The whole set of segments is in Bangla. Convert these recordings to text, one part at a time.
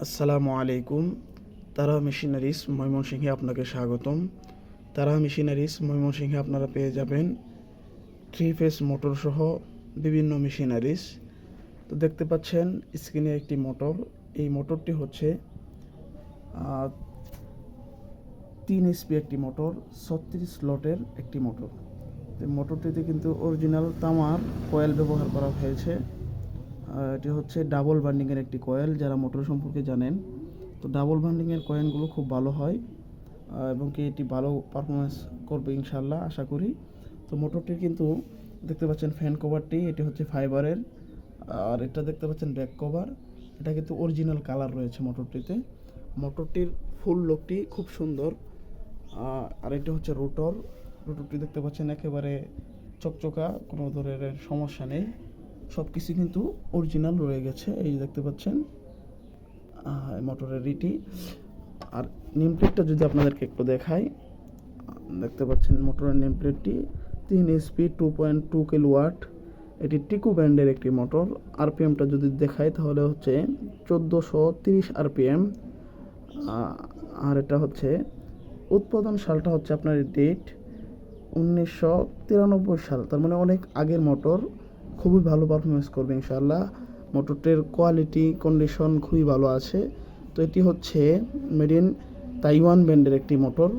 আসসালামু আলাইকুম। তারা মেশিনারিজ ময়মনসিংহে আপনাকে স্বাগতম। তারা মেশিনারিজ ময়মনসিংহে আপনারা পেয়ে যাবেন 3 ফেজ মোটর সহ বিভিন্ন মেশিনারিজ। তো দেখতে পাচ্ছেন স্ক্রিনে একটি মোটর। এই মোটরটি হচ্ছে 3 HP একটি মোটর, 36 স্লটের একটি মোটর। মোটরটিতে কিন্তু অরিজিনাল তামার কয়েল ব্যবহার করা হয়েছে। এটি হচ্ছে ডাবল বান্ডিংয়ের একটি কয়েল। যারা মোটর সম্পর্কে জানেন, তো ডাবল বান্ডিংয়ের কয়েলগুলো খুব ভালো হয় এবং কি এটি ভালো পারফরমেন্স করবে ইনশাল্লাহ আশা করি। তো মোটরটির কিন্তু দেখতে পাচ্ছেন ফ্যান কভারটি, এটি হচ্ছে ফাইবারের। আর এটা দেখতে পাচ্ছেন ব্যাক কভার, এটা কিন্তু অরিজিনাল কালার রয়েছে মোটরটিতে। মোটরটির ফুল লুকটি খুব সুন্দর। আর এটা হচ্ছে রোটরটি দেখতে পাচ্ছেন একেবারে চকচকা, কোনো ধরনের সমস্যা নেই। সব কিছু কিন্তু অরিজিনাল রয়ে গেছে। এই দেখতে পাচ্ছেন মোটরের রিটি। আর নেম প্লেটটা যদি আপনাদেরকে একটু দেখাই, দেখতে পাচ্ছেন মোটরের নেম প্লেটটি 3 HP 2.2 কিলোওয়াট। এটি টিকু ব্র্যান্ডের একটি মোটর। আরপিএমটা যদি দেখাই তাহলে হচ্ছে 1430 আরপিএম। আর এটা হচ্ছে উৎপাদন সালটা হচ্ছে আপনার ডেট 1993 সাল, তার মানে অনেক আগের মোটর। খুবই ভালো পারফরমেন্স করবে ইনশাআল্লাহ। মোটরটির কোয়ালিটি কন্ডিশন খুবই ভালো আছে। তো এটি হচ্ছে মেড ইন তাইওয়ান ব্র্যান্ডের একটি মোটর।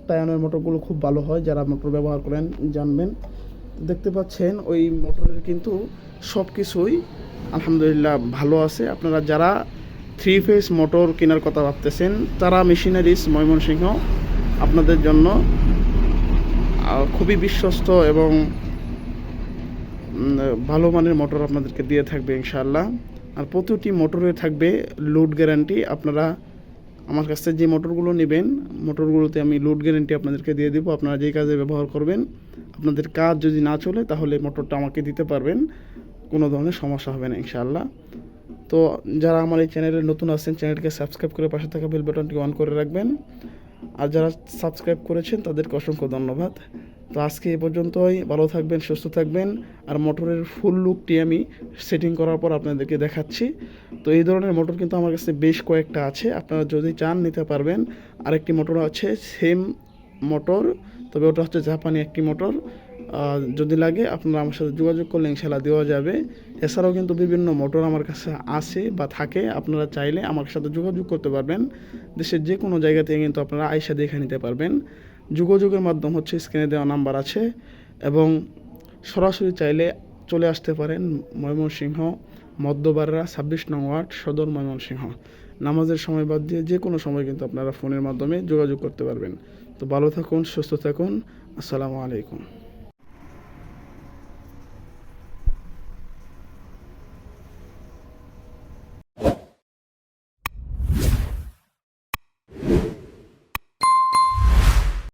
তাইওয়ানের মোটরগুলো খুব ভালো হয়, যারা মোটর ব্যবহার করেন জানবেন। দেখতে পাচ্ছেন ওই মোটরের কিন্তু সব কিছুই আলহামদুলিল্লাহ ভালো আছে। আপনারা যারা 3 ফেজ মোটর কেনার কথা ভাবতেছেন, তারা মেশিনারিজ ময়মনসিংহ আপনাদের জন্য খুবই বিশ্বস্ত এবং ভালো মানের মোটর আপনাদেরকে দিয়ে থাকবে ইনশাআল্লাহ। আর প্রতিটি মোটরে থাকবে লোড গ্যারান্টি। আপনারা আমার কাছ থেকে যে মোটরগুলো নেবেন, মোটরগুলোতে আমি লোড গ্যারান্টি আপনাদেরকে দিয়ে দেবো। আপনারা যেই কাজে ব্যবহার করবেন, আপনাদের কাজ যদি না চলে তাহলে মোটরটা আমাকে দিতে পারবেন, কোনো ধরনের সমস্যা হবে না ইনশাআল্লাহ। তো যারা আমার এই চ্যানেলে নতুন আছেন, চ্যানেলটিকে সাবস্ক্রাইব করে পাশে থাকা বেল বাটনটি অন করে রাখবেন। আর যারা সাবস্ক্রাইব করেছেন তাদেরকে অসংখ্য ধন্যবাদ। তো আজকে এ পর্যন্তই। ভালো থাকবেন, সুস্থ থাকবেন। আর মোটরের ফুল লুকটি আমি সেটিং করার পর আপনাদেরকে দেখাচ্ছি। তো এই ধরনের মোটর কিন্তু আমার কাছে বেশ কয়েকটা আছে, আপনারা যদি চান নিতে পারবেন। আরেকটি মোটর আছে সেম মোটর, তবে ওটা হচ্ছে জাপানি একটি মোটর। যদি লাগে আপনারা আমার সাথে যোগাযোগ করলে ইনশাআল্লাহ দেওয়া যাবে। এছাড়াও কিন্তু বিভিন্ন মোটর আমার কাছে আছে বা থাকে, আপনারা চাইলে আমার সাথে যোগাযোগ করতে পারবেন। দেশের যে কোনো জায়গা থেকে কিন্তু আপনারা আইসা দেখে নিতে পারবেন। যোগাযোগের মাধ্যম হচ্ছে স্ক্রিনে দেওয়া নাম্বার আছে, এবং সরাসরি চাইলে চলে আসতে পারেন ময়মনসিংহ মধ্যবাড়রা 26 নং ওয়ার্ড, সদর ময়মনসিংহ। নামাজের সময় বাদ দিয়ে যে কোনো সময় কিন্তু আপনারা ফোনের মাধ্যমে যোগাযোগ করতে পারবেন। তো ভালো থাকুন, সুস্থ থাকুন। আসসালামু আলাইকুম।